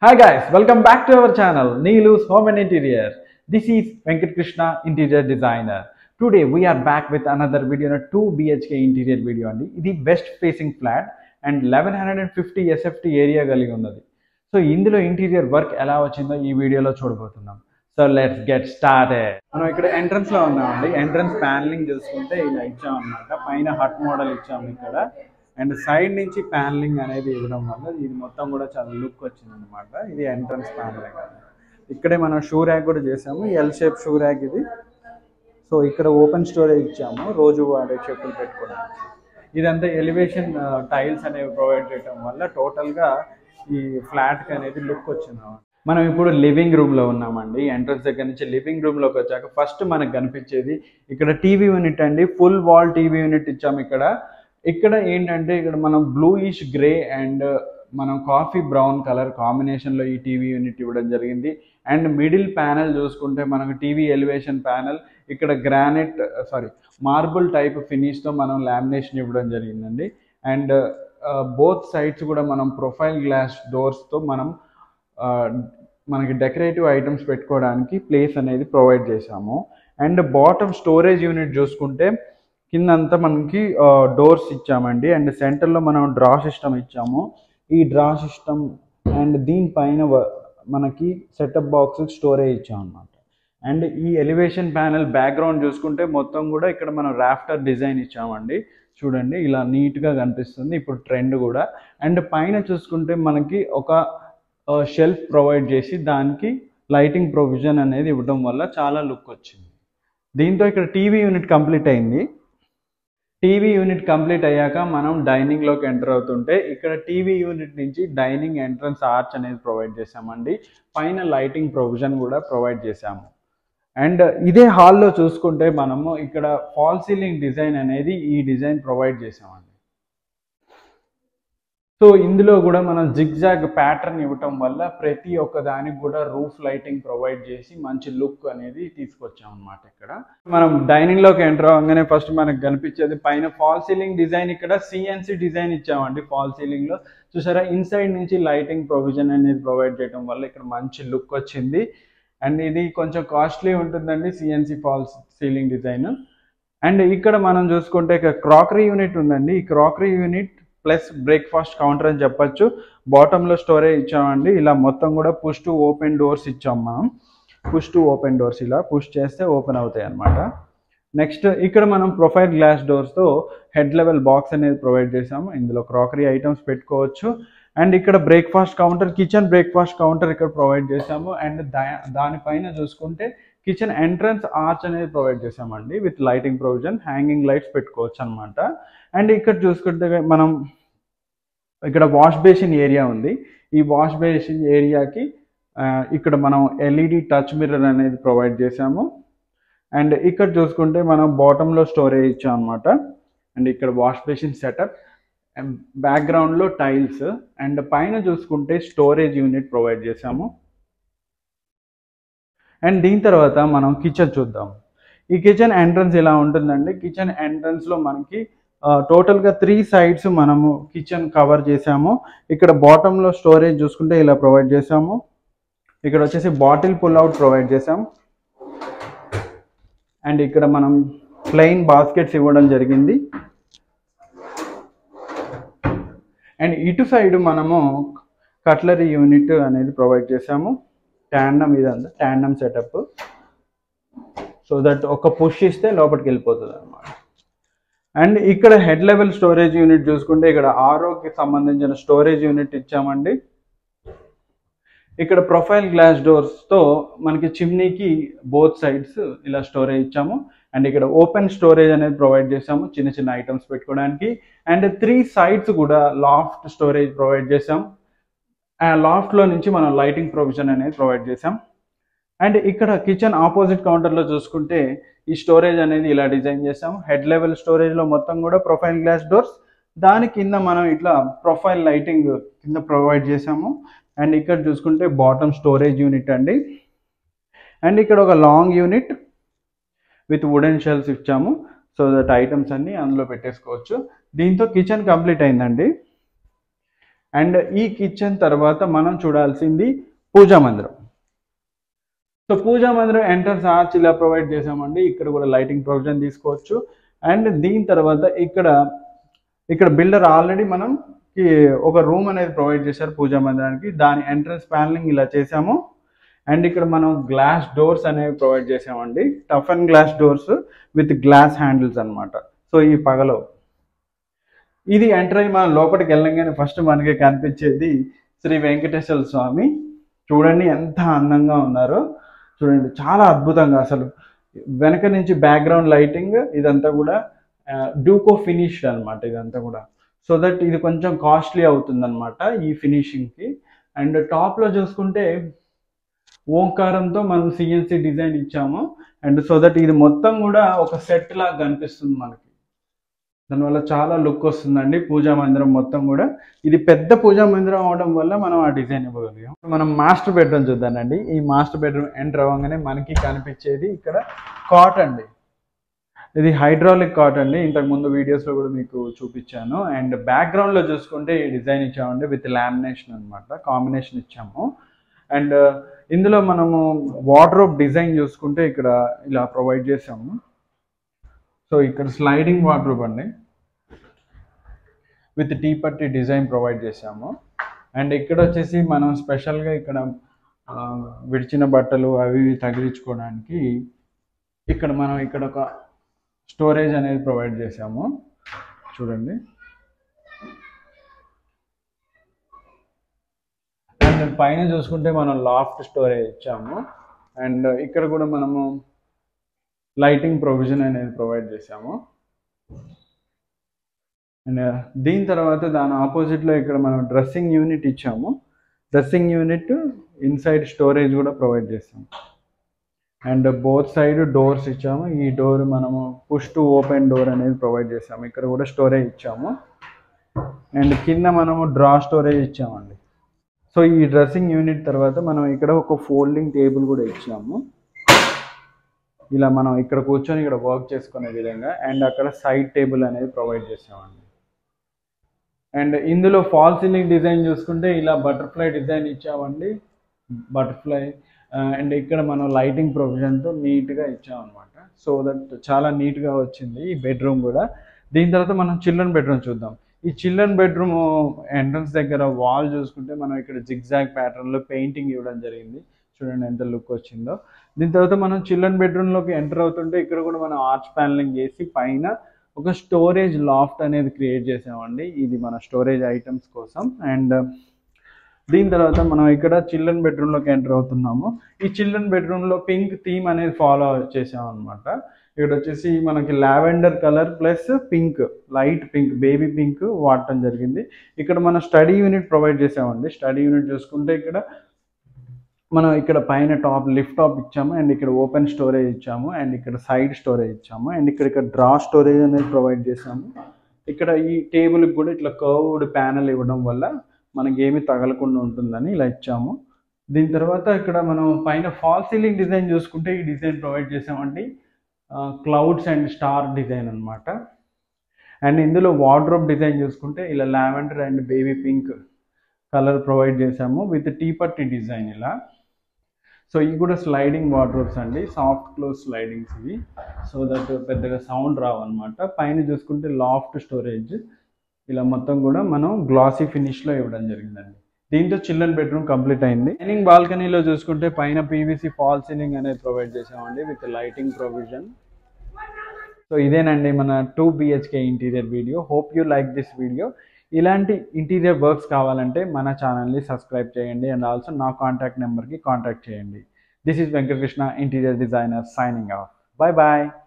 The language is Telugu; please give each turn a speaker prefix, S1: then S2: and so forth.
S1: Hi guys, welcome back to our channel Neelu's Home and Interior. This is Venkat Krishna, Interior Designer. Today we are back with another video, a 2 BHK interior video. This is west facing flat and 1150 SFT area కలిగి ఉన్నది. సో ఇందులో ఇంటీరియర్ వర్క్ ఎలా వచ్చిందో ఈ వీడియోలో చూడబోతున్నాం. So let's get started. మనం ఇక్కడ ఎంట్రన్స్ లో ఉన్నామండి. ఎంట్రన్స్ ప్యానలింగ్ చూసుకుంటే ఇలా ఇచ్చామన్నమాట. పైన హట్ మోడల్ ఇచ్చాము ఇక్కడ. అండ్ సైడ్ నుంచి ప్యానలింగ్ అనేది ఇవ్వడం వల్ల ఇది మొత్తం కూడా చాలా లుక్ వచ్చింది అనమాట. ఇది ఎంట్రన్స్ ప్యానలింగ్. ఇక్కడే మనం షూ ర్యాక్ కూడా చేసాము. ఎల్ షేప్ షూ ర్యాక్ ఇది. సో ఇక్కడ ఓపెన్ స్టోరేజ్ ఇచ్చాము రోజు వాడే చెప్పులు పెట్టుకోవడానికి. ఇదంతా ఎలివేషన్ టైల్స్ అనేవి ప్రొవైడ్ చేయడం వల్ల టోటల్గా ఈ ఫ్లాట్కి అనేది లుక్ వచ్చింది. మనం ఇప్పుడు లివింగ్ రూమ్లో ఉన్నామండి. ఎంట్రన్స్ దగ్గర నుంచి లివింగ్ రూమ్లోకి వచ్చాక ఫస్ట్ మనకు కనిపించేది ఇక్కడ టీవీ యూనిట్ అండి. ఫుల్ వాల్ టీవీ యూనిట్ ఇచ్చాము ఇక్కడ ఏంటంటే ఇక్కడ మనం బ్లూయిష్ గ్రే అండ్ మనం కాఫీ బ్రౌన్ కలర్ కాంబినేషన్లో ఈ టీవీ యూనిట్ ఇవ్వడం జరిగింది. అండ్ మిడిల్ ప్యానెల్ చూసుకుంటే మనకు టీవీ ఎలివేషన్ ప్యానెల్ ఇక్కడ మార్బుల్ టైప్ ఫినిష్తో మనం లామినేషన్ ఇవ్వడం జరిగిందండి. అండ్ బోత్ సైడ్స్ కూడా మనం ప్రొఫైల్ గ్లాస్ డోర్స్తో మనకి డెకరేటివ్ ఐటమ్స్ పెట్టుకోవడానికి ప్లేస్ అనేది ప్రొవైడ్ చేశాము. అండ్ బాటమ్ స్టోరేజ్ యూనిట్ చూసుకుంటే కిందంతా మనకి డోర్స్ ఇచ్చామండి. అండ్ సెంటర్లో మనం డ్రా సిస్టమ్ ఇచ్చాము. ఈ డ్రా సిస్టమ్ అండ్ దీనిపైన మనకి సెటప్ బాక్స్ స్టోరేజ్ ఇచ్చామన్నమాట. అండ్ ఈ ఎలివేషన్ ప్యానెల్ బ్యాక్గ్రౌండ్ చూసుకుంటే మొత్తం కూడా ఇక్కడ మనం రాఫ్టర్ డిజైన్ ఇచ్చామండి. చూడండి ఇలా నీట్గా కనిపిస్తుంది ఇప్పుడు ట్రెండ్ కూడా. అండ్ పైన చూసుకుంటే మనకి ఒక షెల్ఫ్ ప్రొవైడ్ చేసి దానికి లైటింగ్ ప్రొవిజన్ అనేది ఇవ్వడం వల్ల చాలా లుక్ వచ్చింది. దీంతో ఇక్కడ టీవీ యూనిట్ కంప్లీట్ అయింది. టీవీ యూనిట్ కంప్లీట్ అయ్యాక మనం డైనింగ్లోకి ఎంటర్ అవుతుంటే ఇక్కడ టీవీ యూనిట్ నుంచి డైనింగ్ ఎంట్రన్స్ ఆర్చ్ అనేది ప్రొవైడ్ చేసామండి. పైన లైటింగ్ ప్రొవిజన్ కూడా ప్రొవైడ్ చేసాము. అండ్ ఇదే హాల్లో చూసుకుంటే మనము ఇక్కడ ఫాల్ సీలింగ్ డిజైన్ అనేది ఈ డిజైన్ ప్రొవైడ్ చేసామండి. సో ఇందులో కూడా మనం జిగ్జాగ్ ప్యాటర్న్ ఇవ్వటం వల్ల ప్రతి ఒక్క దానికి కూడా రూఫ్ లైటింగ్ ప్రొవైడ్ చేసి మంచి లుక్ అనేది తీసుకొచ్చాం అన్నమాట. ఇక్కడ మనం డైనింగ్లోకి ఎంటర్ అవ్వగానే ఫస్ట్ మనకు కనిపించేది పైన ఫాల్ సీలింగ్ డిజైన్. ఇక్కడ సిఎన్సి డిజైన్ ఇచ్చామండి ఫాల్ సీలింగ్లో. చూసారా ఇన్సైడ్ నుంచి లైటింగ్ ప్రొవిజన్ అనేది ప్రొవైడ్ చేయడం వల్ల ఇక్కడ మంచి లుక్ వచ్చింది. అండ్ ఇది కొంచెం కాస్ట్లీ ఉంటుందండి CNC fall ceiling design. And ఇక్కడ మనం చూసుకుంటే ఇక్కడ క్రాకరీ యూనిట్ ఉందండి. ఈ crockery unit plus breakfast counter అని చెప్పచ్చు. బాటంలో స్టోరేజ్ ఇచ్చామండి. ఇలా మొత్తం కూడా పుష్ టు ఓపెన్ డోర్స్ ఇచ్చాం మనం. పుష్ టు ఓపెన్ డోర్స్ ఇలా పుష్ చేస్తే ఓపెన్ అవుతాయి అన్నమాట. నెక్స్ట్ ఇక్కడ మనం ప్రొఫైల్ గ్లాస్ డోర్స్తో హెడ్ లెవెల్ బాక్స్ అనేది ప్రొవైడ్ చేసాము. ఇందులో క్రాకరీ ఐటమ్స్ పెట్టుకోవచ్చు. అండ్ ఇక్కడ breakfast counter kitchen breakfast counter ఇక్కడ ప్రొవైడ్ చేసాము. అండ్ దానిపైన చూసుకుంటే కిచెన్ ఎంట్రన్స్ ఆర్చ్ అనేది ప్రొవైడ్ చేసామండి with lighting provision. Hanging lights పెట్టుకోవచ్చు అనమాట. అండ్ ఇక్కడ చూసుకుంటే మనం ఇక్కడ వాష్ బేసిన్ ఏరియా ఉంది. ఈ వాష్ బేసిన్ ఏరియాకి ఇక్కడ మనం ఎల్ఈడి టచ్ మిర్రర్ అనేది ప్రొవైడ్ చేసాము. అండ్ ఇక్కడ చూసుకుంటే మనం బాటంలో స్టోరేజ్ ఇచ్చాం అనమాట. అండ్ ఇక్కడ వాష్ బేసిన్ సెటప్ అండ్ బ్యాక్గ్రౌండ్లో టైల్స్. అండ్ పైన చూసుకుంటే స్టోరేజ్ యూనిట్ ప్రొవైడ్ చేసాము. అండ్ దీని తర్వాత మనం కిచెన్ చూద్దాం. ఈ కిచెన్ ఎంట్రన్స్ ఇలా ఉంటుందండి. కిచెన్ ఎంట్రన్స్లో మనకి టోటల్గా 3 sides మనము కిచెన్ కవర్ చేసాము. ఇక్కడ బాటంలో స్టోరేజ్ చూసుకుంటే ఇలా ప్రొవైడ్ చేసాము. ఇక్కడ వచ్చేసి బాటిల్ పుల్ అవుట్ ప్రొవైడ్ చేసాము. అండ్ ఇక్కడ మనం ప్లెయిన్ బాస్కెట్స్ ఇవ్వడం జరిగింది. అండ్ ఇటు సైడ్ మనము కట్లరీ యూనిట్ అనేది ప్రొవైడ్ చేసాము. ట్యాండమ్ ఇదంతా ట్యాండమ్ సెటప్. సో దట్ ఒక పుష్ ఇస్తే లోపలికి వెళ్ళిపోతుంది అన్నమాట. అండ్ ఇక్కడ హెడ్ లెవెల్ స్టోరేజ్ యూనిట్ చూసుకుంటే ఇక్కడ ఆర్ఓకి సంబంధించిన స్టోరేజ్ యూనిట్ ఇచ్చామండి. ఇక్కడ ప్రొఫైల్ గ్లాస్ డోర్స్తో మనకి చిమ్నీకి బోత్ సైడ్స్ ఇలా స్టోరేజ్ ఇచ్చాము. అండ్ ఇక్కడ ఓపెన్ స్టోరేజ్ అనేది ప్రొవైడ్ చేసాము చిన్న చిన్న ఐటమ్స్ పెట్టుకోవడానికి. అండ్ 3 sides కూడా లాఫ్ట్ స్టోరేజ్ ప్రొవైడ్ చేసాం. ఆ లాఫ్ట్లో నుంచి మనం లైటింగ్ ప్రొవిజన్ అనేది ప్రొవైడ్ చేసాం. అండ్ ఇక్కడ కిచెన్ ఆపోజిట్ కౌంటర్లో చూసుకుంటే ఈ స్టోరేజ్ అనేది ఇలా డిజైన్ చేసాము. హెడ్ లెవెల్ స్టోరేజ్లో మొత్తం కూడా ప్రొఫైల్ గ్లాస్ డోర్స్. దాని కింద మనం ఇట్లా ప్రొఫైల్ లైటింగ్ కింద ప్రొవైడ్ చేసాము. అండ్ ఇక్కడ చూసుకుంటే బాటమ్ స్టోరేజ్ యూనిట్ అండి. అండ్ ఇక్కడ ఒక long unit with wooden shelves ఇచ్చాము. సో దట్ ఐటమ్స్ అన్నీ అందులో పెట్టేసుకోవచ్చు. దీంతో కిచెన్ కంప్లీట్ అయిందండి. అండ్ ఈ కిచెన్ తర్వాత మనం చూడాల్సింది పూజా మందిరం. సో పూజా మందిరం ఎంట్రన్స్ ఆర్చ్ ఇలా ప్రొవైడ్ చేసామండి. ఇక్కడ కూడా లైటింగ్ ప్రొవిజన్ తీసుకోవచ్చు. అండ్ దీని తర్వాత ఇక్కడ బిల్డర్ ఆల్రెడీ మనం ఒక రూమ్ అనేది ప్రొవైడ్ చేశారు పూజా మందిరానికి. దాని ఎంట్రన్స్ ప్యానలింగ్ ఇలా చేసాము. అండ్ ఇక్కడ మనం గ్లాస్ డోర్స్ అనేవి ప్రొవైడ్ చేసామండి. Tough and glass doors with glass handles అనమాట. సో ఈ పగలో ఇది ఎంటర్ అయ్యి మనం లోపలికి వెళ్ళంగానే ఫస్ట్ మనకి కనిపించేది శ్రీ వెంకటేశ్వర స్వామి. చూడండి ఎంత అందంగా ఉన్నారో, చూడండి చాలా అద్భుతంగా. అసలు వెనక నుంచి బ్యాక్గ్రౌండ్ లైటింగ్ ఇదంతా కూడా డూకో ఫినిష్డ్ అనమాట ఇదంతా కూడా. సో దట్ ఇది కొంచెం కాస్ట్లీ అవుతుంది అనమాట ఈ ఫినిషింగ్కి. అండ్ టాప్లో చూసుకుంటే ఓంకారంతో మనం సిఎన్సి డిజైన్ ఇచ్చాము. అండ్ సో దట్ ఇది మొత్తం కూడా ఒక సెట్ లాగా కనిపిస్తుంది మనకి. దానివల్ల చాలా లుక్ వస్తుందండి పూజా మందిరం మొత్తం కూడా. ఇది పెద్ద పూజా మందిరం అవడం వల్ల మనం ఆ డిజైన్ ఇవ్వగలిగాం. మనం మాస్టర్ బెడ్రూమ్ చూద్దానండి. ఈ మాస్టర్ బెడ్రూమ్ ఎంటర్ అవ్వగానే మనకి కనిపించేది ఇక్కడ కాట్ అండి. ఇది హైడ్రాలిక్ కాట్ అండి. ఇంతకుముందు వీడియోస్లో కూడా మీకు చూపించాను. అండ్ బ్యాక్గ్రౌండ్లో చూసుకుంటే ఈ డిజైన్ ఇచ్చామండి విత్ లామినేషన్ అనమాట, కాంబినేషన్ ఇచ్చాము. అండ్ ఇందులో మనము వార్డ్రోబ్ డిజైన్ చూసుకుంటే ఇక్కడ ఇలా ప్రొవైడ్ చేసాము. సో ఇక్కడ స్లైడింగ్ వార్డ్రోబ్ అండి విత్ టీ పట్టి డిజైన్ ప్రొవైడ్ చేసాము. అండ్ ఇక్కడ వచ్చేసి మనం స్పెషల్గా ఇక్కడ విడిచిన బట్టలు అవి తగిలించుకోవడానికి ఇక్కడ మనం ఇక్కడ ఒక స్టోరేజ్ అనేది ప్రొవైడ్ చేసాము. చూడండి. అండ్ పైన చూసుకుంటే మనం లాఫ్ట్ స్టోరేజ్ ఇచ్చాము. అండ్ ఇక్కడ కూడా మనము లైటింగ్ ప్రొవిజన్ అనేది ప్రొవైడ్ చేసాము. అండ్ దీని తర్వాత దాని ఆపోజిట్లో ఇక్కడ మనం డ్రెస్సింగ్ యూనిట్ ఇచ్చాము. డ్రెస్సింగ్ యూనిట్ ఇన్సైడ్ స్టోరేజ్ కూడా ప్రొవైడ్ చేసాము. అండ్ బోత్ సైడ్ డోర్స్ ఇచ్చాము. ఈ డోర్ మనము పుష్ టు ఓపెన్ డోర్ అనేది ప్రొవైడ్ చేసాము. ఇక్కడ కూడా స్టోరేజ్ ఇచ్చాము. అండ్ కింద మనము డ్రా స్టోరేజ్ ఇచ్చామండి. సో ఈ డ్రెస్సింగ్ యూనిట్ తర్వాత మనం ఇక్కడ ఒక ఫోల్డింగ్ టేబుల్ కూడా ఇచ్చాము. ఇలా మనం ఇక్కడ కూర్చొని ఇక్కడ వర్క్ చేసుకునే విధంగా. అండ్ అక్కడ సైడ్ టేబుల్ అనేది ప్రొవైడ్ చేసామండి. అండ్ ఇందులో ఫాల్ సీలింగ్ డిజైన్ చూసుకుంటే ఇలా బటర్ఫ్లై డిజైన్ ఇచ్చామండి. బటర్ఫ్లై అండ్ ఇక్కడ మనం లైటింగ్ ప్రొవిజన్తో నీట్గా ఇచ్చామన్నమాట. సో దట్ చాలా నీట్గా వచ్చింది ఈ బెడ్రూమ్ కూడా. దీని తర్వాత మనం చిల్డ్రన్ బెడ్రూమ్ చూద్దాం. ఈ చిల్డ్రన్ బెడ్రూమ్ ఎంట్రన్స్ దగ్గర వాల్ చూసుకుంటే మనం ఇక్కడ జిగ్జాగ్ ప్యాటర్న్లో పెయింటింగ్ ఇవ్వడం జరిగింది. చూడండి ఎంత లుక్ వచ్చిందో. దీని తర్వాత మనం చిల్డ్రన్ బెడ్రూమ్లోకి ఎంటర్ అవుతుంటే ఇక్కడ కూడా మనం ఆర్చ్ ప్యానలింగ్ చేసి పైన ఒక స్టోరేజ్ లాఫ్ట్ అనేది క్రియేట్ చేసామండి. ఇది మన స్టోరేజ్ ఐటమ్స్ కోసం. అండ్ దీని తర్వాత మనం ఇక్కడ చిల్డ్రన్ బెడ్రూమ్లోకి ఎంటర్ అవుతున్నాము. ఈ చిల్డ్రన్ బెడ్రూమ్లో పింక్ థీమ్ అనేది ఫాలో చేసామన్నమాట. ఇక్కడ వచ్చేసి మనకి lavender colour plus pink, light pink, baby pink వాడటం జరిగింది. ఇక్కడ మనం స్టడీ యూనిట్ ప్రొవైడ్ చేసామండి. స్టడీ యూనిట్ చూసుకుంటే ఇక్కడ మనం ఇక్కడ పైన టాప్ లిఫ్ట్ టాప్ ఇచ్చాము. అండ్ ఇక్కడ ఓపెన్ స్టోరేజ్ ఇచ్చాము. అండ్ ఇక్కడ సైడ్ స్టోరేజ్ ఇచ్చాము. అండ్ ఇక్కడ డ్రా స్టోరేజ్ అనేది ప్రొవైడ్ చేసాము. ఇక్కడ ఈ టేబుల్కి కూడా ఇట్లా కర్వ్డ్ ప్యానల్ ఇవ్వడం వల్ల మనకి ఏమి తగలకుండా ఉంటుందని ఇలా ఇచ్చాము. దీని తర్వాత ఇక్కడ మనం పైన ఫాల్ సీలింగ్ డిజైన్ చూసుకుంటే ఈ డిజైన్ ప్రొవైడ్ చేసామండి. క్లౌడ్స్ అండ్ స్టార్ డిజైన్ అనమాట. అండ్ ఇందులో వార్డ్రోబ్ డిజైన్ చూసుకుంటే ఇలా lavender and baby pink colour provide చేసాము విత్ టీ పట్టి డిజైన్ ఇలా. సో ఇవి కూడా స్లైడింగ్ వార్డ్రోబ్స్ అండి, సాఫ్ట్ క్లోజ్ స్లైడింగ్స్ ఇవి. సో దట్ పెద్దగా సౌండ్ రావు అనమాట. పైన చూసుకుంటే లాఫ్ట్ స్టోరేజ్ ఇలా మొత్తం కూడా మనం గ్లాసీ ఫినిష్లో ఇవ్వడం జరిగిందండి. దీంతో చిల్డ్రన్ బెడ్రూమ్ కంప్లీట్ అయింది. డైనింగ్ బాల్కనీలో చూసుకుంటే పైన పీవీసీ ఫాల్ సీలింగ్ అనేది ప్రొవైడ్ చేసామండి విత్ లైటింగ్ ప్రొవిజన్. సో ఇదేనండి మన 2 BHK interior video. Hope you like this video. ఇలాంటి ఇంటీరియర్ వర్క్స్ కావాలంటే మన ఛానల్ని సబ్స్క్రైబ్ చేయండి. అండ్ ఆల్సో నా కాంటాక్ట్ నెంబర్కి కాంటాక్ట్ చేయండి. This is Venkatakrishna, interior designer, signing off. Bye bye.